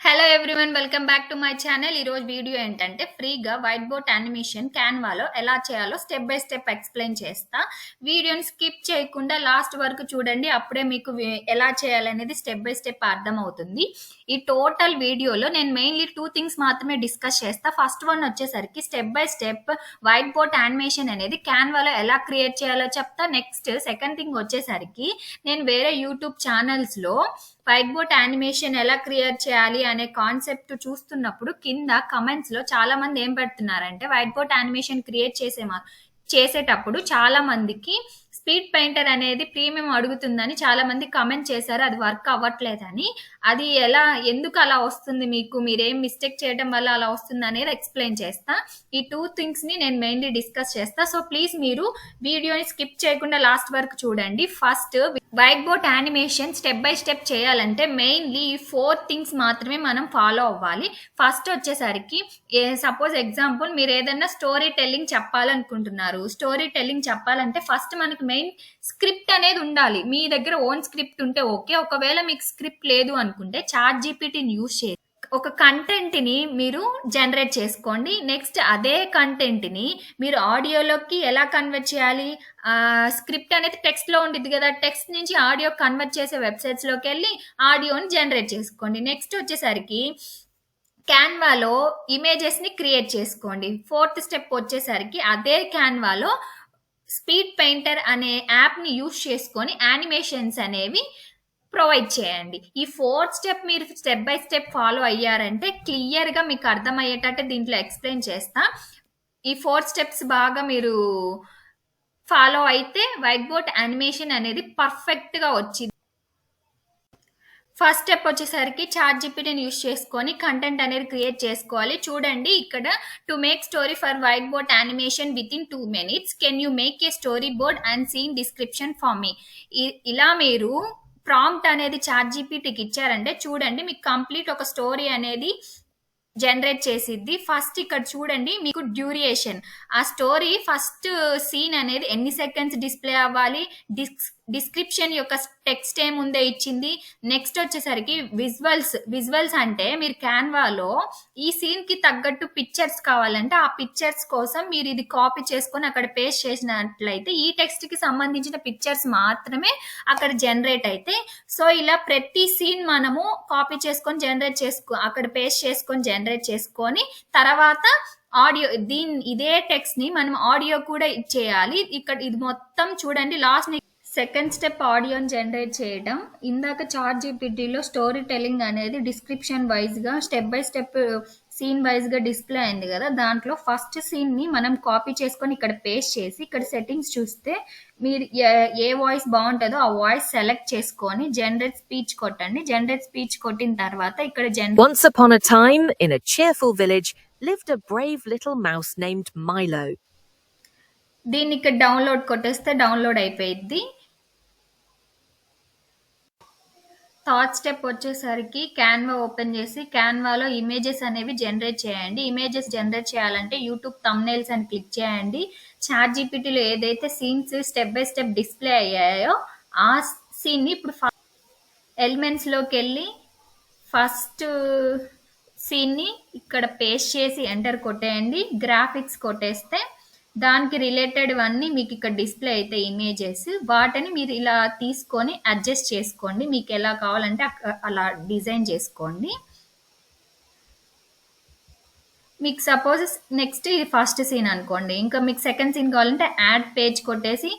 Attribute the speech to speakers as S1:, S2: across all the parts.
S1: Hello everyone welcome back to my channel. ఈరోజు video ఏంటంటే ఫ్రీగా వైట్ బోర్డ్ యానిమేషన్ క్యాన్వాలో ఎలా చేయాలో స్టెప్ బై స్టెప్ ఎక్స్ప్లెయిన్ చేస్తా. వీడియోని స్కిప్ చేయకుండా లాస్ట్ వరకు చూడండి, అప్పుడే మీకు ఎలా చేయాలనేది స్టెప్ బై స్టెప్ అర్థమవుతుంది. ఈ టోటల్ వీడియోలో నేను మెయిన్లీ 2 థింగ్స్ మాత్రమే డిస్కస్ చేస్తా. ఫస్ట్ వన్ వచ్చేసరికి step by step white board animation అనేది క్యాన్వాలో ఎలా క్రియేట్ చేయాలో చెప్తా. నెక్స్ట్ సెకండ్ థింగ్ వచ్చేసరికి నేను వేరే యూట్యూబ్ ఛానల్స్లో వైట్ బోర్డ్ యానిమేషన్ ఎలా క్రియేట్ చేయాలి అనే కాన్సెప్ట్ చూస్తున్నప్పుడు కింద కమెంట్స్ లో చాలా మంది ఏం పెడుతున్నారంటే వైట్ బోర్డ్ యానిమేషన్ క్రియేట్ చేసేటప్పుడు చాలా మందికి స్పీడ్ పెయింటర్ అనేది ప్రీమియం అడుగుతుందని చాలా మంది కమెంట్ చేశారు. అది వర్క్ అవ్వట్లేదని, అది ఎందుకు అలా వస్తుంది, మీకు మీరేం మిస్టేక్ చేయడం వల్ల అలా వస్తుంది అనేది ఎక్స్ప్లెయిన్ చేస్తా. ఈ 2 థింగ్స్ ని నేను మెయిన్లీ డిస్కస్ చేస్తా. సో ప్లీజ్ మీరు వీడియోని స్కిప్ చేయకుండా లాస్ట్ వరకు చూడండి. First white board animation step by step చేయాలంటే మెయిన్లీ ఈ 4 థింగ్స్ మాత్రమే మనం ఫాలో అవ్వాలి. ఫస్ట్ వచ్చేసరికి సపోజ్ ఎగ్జాంపుల్ మీరు ఏదైనా స్టోరీ టెల్లింగ్ చెప్పాలనుకుంటున్నారు. స్టోరీ టెల్లింగ్ చెప్పాలంటే ఫస్ట్ మనకి మెయిన్ స్క్రిప్ట్ అనేది ఉండాలి. మీ దగ్గర ఓన్ స్క్రిప్ట్ ఉంటే ఓకే, ఒకవేళ మీకు స్క్రిప్ట్ లేదు అనుకుంటే చాట్ జీపీటీని యూజ్ చేసి ఒక కంటెంట్ ని మీరు జనరేట్ చేసుకోండి. నెక్స్ట్ అదే కంటెంట్ ని మీరు ఆడియోలోకి ఎలా కన్వర్ట్ చేయాలి, స్క్రిప్ట్ అనేది టెక్స్ట్ లో ఉండిద్ది కదా, టెక్స్ట్ నుంచి ఆడియో కన్వర్ట్ చేసే వెబ్సైట్స్ లోకి వెళ్ళి ఆడియోని జనరేట్ చేసుకోండి. నెక్స్ట్ వచ్చేసరికి క్యాన్వాలో ఇమేజెస్ ని క్రియేట్ చేసుకోండి. ఫోర్త్ స్టెప్ వచ్చేసరికి అదే క్యాన్వాలో స్పీడ్ పెయింటర్ అనే యాప్ ని యూజ్ చేసుకొని యానిమేషన్స్ అనేవి ప్రొవైడ్ చేయండి. ఈ 4th స్టెప్ మీరు స్టెప్ బై స్టెప్ ఫాలో అయ్యారంటే క్లియర్ గా మీకు అర్థమయ్యేటట్టు దీంట్లో ఎక్స్ప్లెయిన్ చేస్తా. ఈ 4 స్టెప్స్ బాగా మీరు ఫాలో అయితే వైట్ బోర్డ్ యానిమేషన్ అనేది పర్ఫెక్ట్ గా వచ్చింది. ఫస్ట్ స్టెప్ వచ్చేసరికి చాట్ జీపీటీని యూజ్ చేసుకొని కంటెంట్ అనేది క్రియేట్ చేసుకోవాలి. చూడండి ఇక్కడ, to make story for white board animation within 2 minutes can you make a story board and scene description for me. ఇలా మీరు ప్రాంప్ట్ అనేది చాట్ జీపీటీకి ఇచ్చారంటే చూడండి మీకు కంప్లీట్ ఒక స్టోరీ అనేది జనరేట్ చేసిద్ది. ఫస్ట్ ఇక్కడ చూడండి మీకు డ్యూరియేషన్, ఆ స్టోరీ ఫస్ట్ సీన్ అనేది ఎన్ని సెకండ్స్ డిస్ప్లే అవ్వాలి, డిస్క్రిప్షన్ యొక్క టెక్స్ట్ ఏముందో ఇచ్చింది. నెక్స్ట్ వచ్చేసరికి విజువల్స్ అంటే మీరు క్యాన్వాలో ఈ సీన్ కి తగ్గట్టు పిక్చర్స్ కావాలంటే ఆ పిక్చర్స్ కోసం మీరు ఇది కాపీ చేసుకొని అక్కడ పేస్ట్ చేసినట్లయితే ఈ టెక్స్ట్ కి సంబంధించిన పిక్చర్స్ మాత్రమే అక్కడ జనరేట్ అయితే. సో ఇలా ప్రతి సీన్ మనము కాపీ చేసుకొని అక్కడ పేస్ట్ చేసుకొని జనరేట్ చేసుకొని తర్వాత ఆడియో ఇదే టెక్స్ట్ ని మనం ఆడియో కూడా ఇచ్చేయాలి. ఇక్కడ ఇది మొత్తం చూడండి. లాస్ట్ సెకండ్ స్టెప్ ఆడియోని జనరేట్ చేయడం. ఇందాక చాట్ జీపీటీలో స్టోరీ టెల్లింగ్ అనేది డిస్క్రిప్షన్ వైజ్ గా step by step scene wise గా డిస్ప్లే అయింది కదా, దాంట్లో ఫస్ట్ సీన్ ని మనం కాపీ చేసుకొని ఇక్కడ పేస్ట్ చేసి ఇక్కడ సెట్టింగ్స్ చూస్తే మీరు ఏ వాయిస్ బాగుంటుందో ఆ వాయిస్ సెలెక్ట్ చేసుకొని జనరేట్ స్పీచ్ కొట్టండి. జనరేట్ స్పీచ్ కొట్టిన తర్వాత ఇక్కడ
S2: Once upon a time, in a cheerful village, lived a brave little mouse named Milo.
S1: దీన్ని ఇక్కడ డౌన్లోడ్ కొట్టేస్తే డౌన్లోడ్ అయిపోయింది. థర్డ్ స్టెప్ వచ్చేసరికి క్యాన్వా ఓపెన్ చేసి క్యాన్వాలో ఇమేజెస్ అనేవి జనరేట్ చేయండి. ఇమేజెస్ జనరేట్ చేయాలంటే యూట్యూబ్ థంబ్నెయిల్స్ అని క్లిక్ చేయండి. చాట్ జీపీటీలో ఏదైతే scenes step by step display అయ్యాయో ఆ సీన్ ని ఇప్పుడు ఎలిమెంట్స్ లోకి వెళ్ళి ఫస్ట్ సీన్ ని ఇక్కడ పేస్ట్ చేసి ఎంటర్ కొట్టేయండి. గ్రాఫిక్స్ కొట్టేస్తే దానికి రిలేటెడ్ అన్ని మీకు ఇక్కడ డిస్ప్లే అయితే ఇమేజెస్, వాటిని మీరు ఇలా తీసుకొని అడ్జస్ట్ చేసుకోండి. మీకు ఎలా కావాలంటే అలా డిజైన్ చేసుకోండి. మీకు సపోజ్ నెక్స్ట్ ఇది ఫస్ట్ సీన్ అనుకోండి, ఇంకా మీకు సెకండ్ సీన్ కావాలంటే యాడ్ పేజ్ కొట్టేసి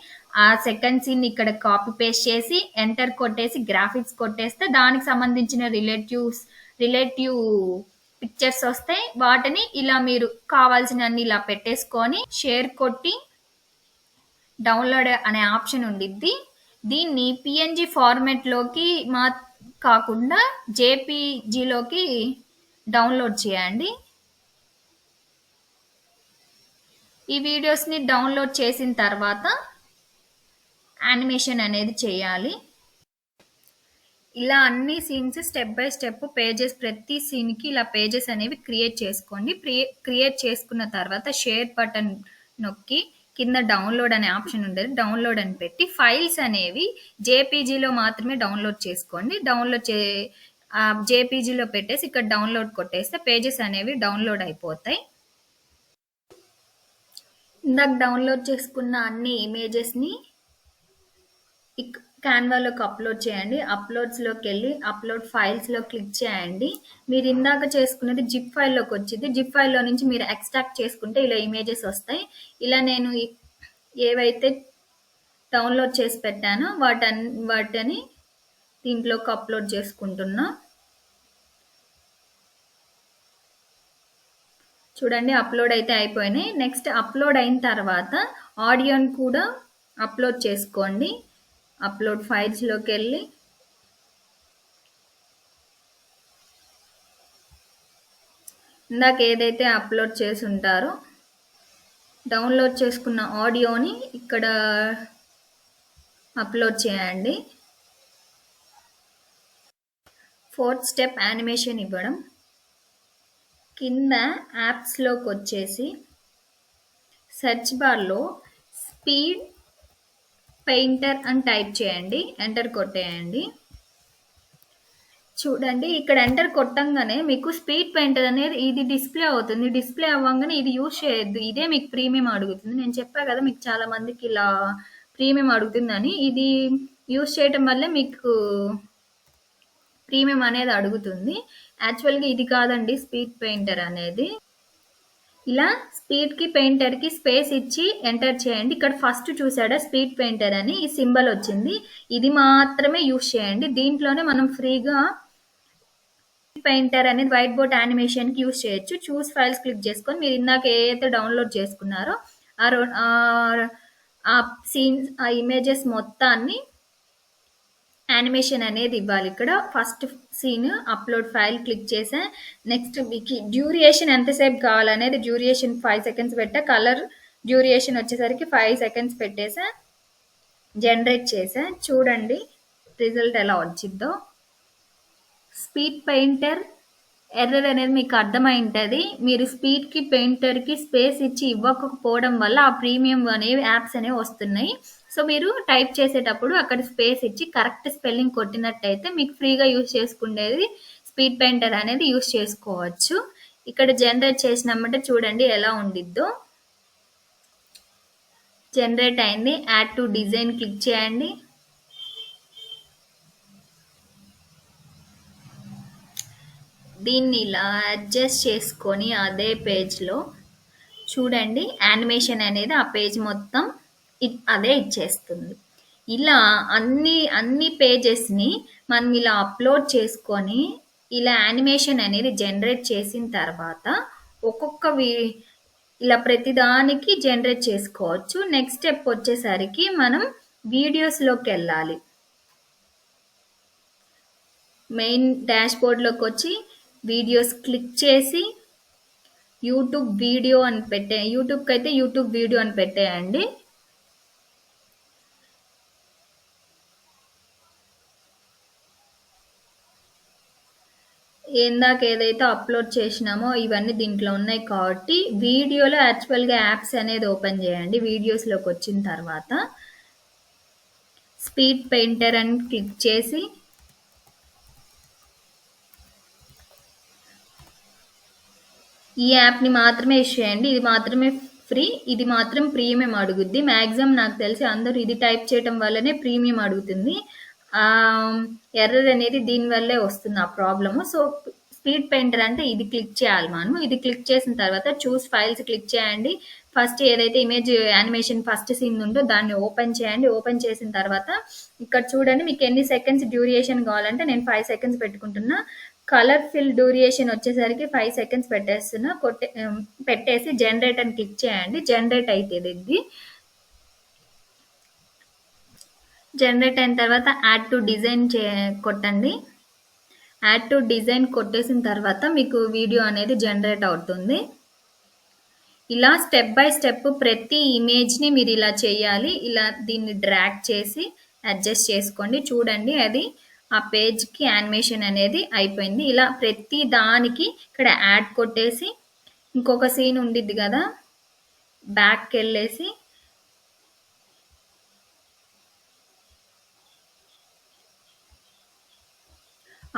S1: ఆ సెకండ్ సీన్ ఇక్కడ కాపీ పేస్ట్ చేసి ఎంటర్ కొట్టేసి గ్రాఫిక్స్ కొట్టేస్తే దానికి సంబంధించిన రిలేటివ్ పిక్చర్స్ వస్తాయి. వాటిని ఇలా మీరు కావాల్సిన అన్ని ఇలా పెట్టేసుకొని షేర్ కొట్టి డౌన్లోడ్ అనే ఆప్షన్ ఉండిద్ది. దీన్ని పిఎన్జి ఫార్మెట్ లోకి కాకుండా జేపీజీలోకి డౌన్లోడ్ చేయండి. ఈ వీడియోస్ ని డౌన్లోడ్ చేసిన తర్వాత యానిమేషన్ అనేది చేయాలి. ఇలా అన్ని scenes step by step pages, ప్రతి సీన్ కి ఇలా పేజెస్ అనేవి క్రియేట్ చేసుకోండి. క్రియేట్ చేసుకున్న తర్వాత షేర్ బటన్ నొక్కి కింద డౌన్లోడ్ అనే ఆప్షన్ ఉండేది, డౌన్లోడ్ అని పెట్టి ఫైల్స్ అనేవి జేపీజీలో మాత్రమే డౌన్లోడ్ చేసుకోండి. జేపీజీలో పెట్టేసి ఇక్కడ డౌన్లోడ్ కొట్టేస్తే పేజెస్ అనేవి డౌన్లోడ్ అయిపోతాయి. ఇందాక డౌన్లోడ్ చేసుకున్న అన్ని ఇమేజెస్ని క్యాన్వాలోకి అప్లోడ్ చేయండి. అప్లోడ్స్లోకి వెళ్ళి అప్లోడ్ ఫైల్స్లో క్లిక్ చేయండి. మీరు ఇందాక చేసుకున్నది జిప్ ఫైల్లోకి వచ్చింది. జిప్ ఫైల్లో నుంచి మీరు ఎక్స్ట్రాక్ట్ చేసుకుంటే ఇలా ఇమేజెస్ వస్తాయి. ఇలా నేను ఏవైతే డౌన్లోడ్ చేసి పెట్టానో వాటిని దీంట్లోకి అప్లోడ్ చేసుకుంటున్నా. చూడండి అప్లోడ్ అయితే అయిపోయినాయి. నెక్స్ట్ అప్లోడ్ అయిన తర్వాత ఆడియోని కూడా అప్లోడ్ చేసుకోండి. అప్లోడ్ ఫైల్స్లోకి వెళ్ళి ఇందాక ఏదైతే అప్లోడ్ చేసి ఉంటారో డౌన్లోడ్ చేసుకున్న ఆడియోని ఇక్కడ అప్లోడ్ చేయండి. 4th స్టెప్ యానిమేషన్ ఇవ్వడం. కింద యాప్స్లోకి వచ్చేసి సెర్చ్ బార్లో స్పీడ్ పెయింటర్ అని టైప్ చేయండి. ఎంటర్ కొట్టేయండి. చూడండి ఇక్కడ ఎంటర్ కొట్టంగానే మీకు స్పీడ్ పెయింటర్ అనేది ఇది డిస్ప్లే అవుతుంది. డిస్ప్లే అవ్వగానే ఇది యూజ్ చేయొద్దు, ఇదే మీకు ప్రీమియం అడుగుతుంది. నేను చెప్పా కదా మీకు చాలా మందికి ఇలా ప్రీమియం అడుగుతుందని. ఇది యూజ్ చేయటం వల్లే మీకు ప్రీమియం అనేది అడుగుతుంది. యాక్చువల్గా ఇది కాదండి స్పీడ్ పెయింటర్ అనేది. ఇలా స్పీడ్కి పెయింటర్కి స్పేస్ ఇచ్చి ఎంటర్ చేయండి. ఇక్కడ ఫస్ట్ చూసాడా స్పీడ్ పెయింటర్ అని ఈ సింబల్ వచ్చింది. ఇది మాత్రమే యూజ్ చేయండి. దీంట్లోనే మనం ఫ్రీగా పెయింటర్ అనేది వైట్ బోర్డ్ యానిమేషన్కి యూజ్ చేయొచ్చు. చూస్ ఫైల్స్ క్లిక్ చేసుకొని మీరు ఇందాక ఏదైతే డౌన్లోడ్ చేసుకున్నారో ఆ సీన్స్ ఆ ఇమేజెస్ మొత్తాన్ని యానిమేషన్ అనేది ఇవ్వాలి. ఇక్కడ first scene upload file click చేసా. నెక్స్ట్ మీకు డ్యూరియేషన్ ఎంతసేపు కావాలనేది డ్యూరియేషన్ 5 seconds పెట్టా. కలర్ డ్యూరియేషన్ వచ్చేసరికి 5 seconds పెట్టేసా. జనరేట్ చేసా. చూడండి రిజల్ట్ ఎలా వచ్చిందో. స్పీడ్ పెయింటర్ ఎర్రర్ అనేది మీకు అర్థమై ఉంటుంది. మీరు స్పీడ్కి పెయింటర్కి స్పేస్ ఇచ్చి ఇవ్వకపోవడం వల్ల ఆ ప్రీమియం అనేవి యాప్స్ అనేవి వస్తున్నాయి. సో మీరు టైప్ చేసేటప్పుడు అక్కడ స్పేస్ ఇచ్చి కరెక్ట్ స్పెల్లింగ్ కొట్టినట్టయితే మీకు ఫ్రీగా యూజ్ చేసుకునేది స్పీడ్ పెయింటర్ అనేది యూజ్ చేసుకోవచ్చు. ఇక్కడ జనరేట్ చేసినామంటే చూడండి ఎలా ఉండిద్దో. జనరేట్ అయింది. యాడ్ టు డిజైన్ క్లిక్ చేయండి. దీన్ని ఇలా అడ్జస్ట్ చేసుకొని అదే పేజ్లో చూడండి యానిమేషన్ అనేది ఆ పేజ్ మొత్తం అదే ఇచ్చేస్తుంది. ఇలా అన్ని పేజెస్ని మనం ఇలా అప్లోడ్ చేసుకొని ఇలా యానిమేషన్ అనేది జనరేట్ చేసిన తర్వాత ఒక్కొక్క ఇలా ప్రతిదానికి జనరేట్ చేసుకోవచ్చు. నెక్స్ట్ స్టెప్ వచ్చేసరికి మనం వీడియోస్లోకి వెళ్ళాలి. మెయిన్ డాష్ బోర్డ్లోకి వచ్చి వీడియోస్ క్లిక్ చేసి యూట్యూబ్ వీడియో అని యూట్యూబ్కి అయితే యూట్యూబ్ వీడియో అని పెట్టేయండి. ఇందాక ఏదైతే అప్లోడ్ చేసినామో ఇవన్నీ దీంట్లో ఉన్నాయి కాబట్టి వీడియోలో యాక్చువల్గా యాప్స్ అనేది ఓపెన్ చేయండి. వీడియోస్లోకి వచ్చిన తర్వాత స్పీడ్ పెయింటర్ అని క్లిక్ చేసి ఈ యాప్ని మాత్రమే యూజ్ చేయండి. ఇది మాత్రమే ఫ్రీ, ఇది మాత్రం ప్రీమియం అడుగుద్ది. మ్యాక్సిమం నాకు తెలిసి అందరూ ఇది టైప్ చేయడం వల్లనే ప్రీమియం అడుగుతుంది. ఎర్రర్ అనేది దీనివల్లే వస్తుంది ఆ ప్రాబ్లము. సో స్పీడ్ పెయింటర్ అంటే ఇది క్లిక్ చేయాలి మనము. ఇది క్లిక్ చేసిన తర్వాత చూస్ ఫైల్స్ క్లిక్ చేయండి. ఫస్ట్ ఏదైతే ఇమేజ్ యానిమేషన్ ఫస్ట్ సీన్ ఉందో దాన్ని ఓపెన్ చేయండి. ఓపెన్ చేసిన తర్వాత ఇక్కడ చూడండి మీకు ఎన్ని సెకండ్స్ డ్యూరియేషన్ కావాలంటే నేను 5 seconds పెట్టుకుంటున్నా. కలర్ ఫిల్ డ్యూరియేషన్ వచ్చేసరికి 5 seconds పెట్టేస్తున్నా. పెట్టేసి జనరేట్ అని క్లిక్ చేయండి. జనరేట్ అవుతుంది. ఇది జనరేట్ అయిన తర్వాత యాడ్ టు డిజైన్ కొట్టండి. యాడ్ టు డిజైన్ కొట్టేసిన తర్వాత మీకు వీడియో అనేది జనరేట్ అవుతుంది. ఇలా స్టెప్ బై స్టెప్ ప్రతి ఇమేజ్ని మీరు ఇలా చేయాలి. ఇలా దీన్ని డ్రాగ్ చేసి అడ్జస్ట్ చేసుకోండి. చూడండి అది ఆ పేజ్కి యానిమేషన్ అనేది అయిపోయింది. ఇలా ప్రతి దానికి ఇక్కడ యాడ్ కొట్టేసి ఇంకొక సీన్ ఉండిద్ది కదా, బ్యాక్కి వెళ్ళేసి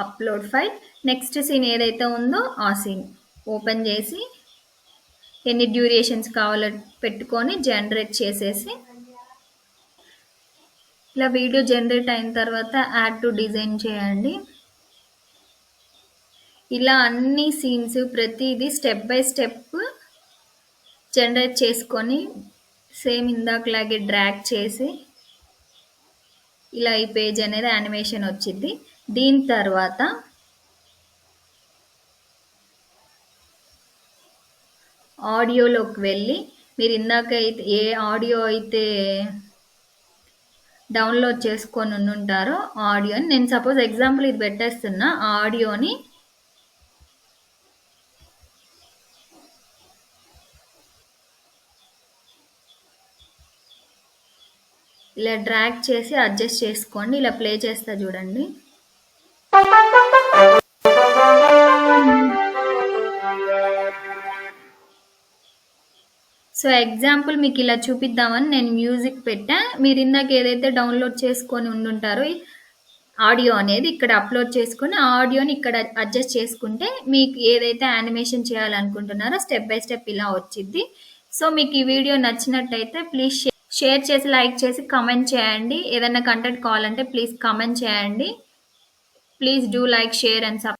S1: అప్లోడ్ ఫైల్. నెక్స్ట్ సీన్ ఏదైతే ఉందో ఆ సీన్ ఓపెన్ చేసి ఎన్ని డ్యూరేషన్స్ కావాలో పెట్టుకొని జనరేట్ చేసేసి, ఇలా వీడియో జనరేట్ అయిన తర్వాత యాడ్ టు డిజైన్ చేయండి. ఇలా అన్ని సీన్స్ ప్రతిదీ స్టెప్ బై స్టెప్ జనరేట్ చేసుకొని సేమ్ ఇందాకలాగే డ్రాగ్ చేసి ఇలా ఈ పేజ్ అనేది యానిమేషన్ వచ్చింది. దీని తర్వాత ఆడియోలోకి వెళ్ళి మీరు ఇందాక అయితే ఏ ఆడియో అయితే డౌన్లోడ్ చేసుకొని ఉంటారో ఆడియోని, నేను సపోజ్ ఎగ్జాంపుల్ ఇది పెట్టేస్తున్నా, ఆ ఆడియోని ఇలా డ్రాగ్ చేసి అడ్జస్ట్ చేసుకోండి. ఇలా ప్లే చేస్తా చూడండి. సో ఎగ్జాంపుల్ మీకు ఇలా చూపిద్దామని నేను మ్యూజిక్ పెట్టా. మీరు ఇందాక ఏదైతే డౌన్లోడ్ చేసుకొని ఉండుంటారో ఆడియో అనేది ఇక్కడ అప్లోడ్ చేసుకొని ఆ ఆడియోని ఇక్కడ అడ్జస్ట్ చేసుకుంటే మీకు ఏదైతే యానిమేషన్ చేయాలనుకుంటున్నారో స్టెప్ బై స్టెప్ ఇలా వచ్చింది. సో మీకు ఈ వీడియో నచ్చినట్టయితే ప్లీజ్ షేర్ చేసి, లైక్ చేసి, కమెంట్ చేయండి. ఏదైనా కంటెంట్ కావాలంటే ప్లీజ్ కమెంట్ చేయండి. Please do like, share and subscribe.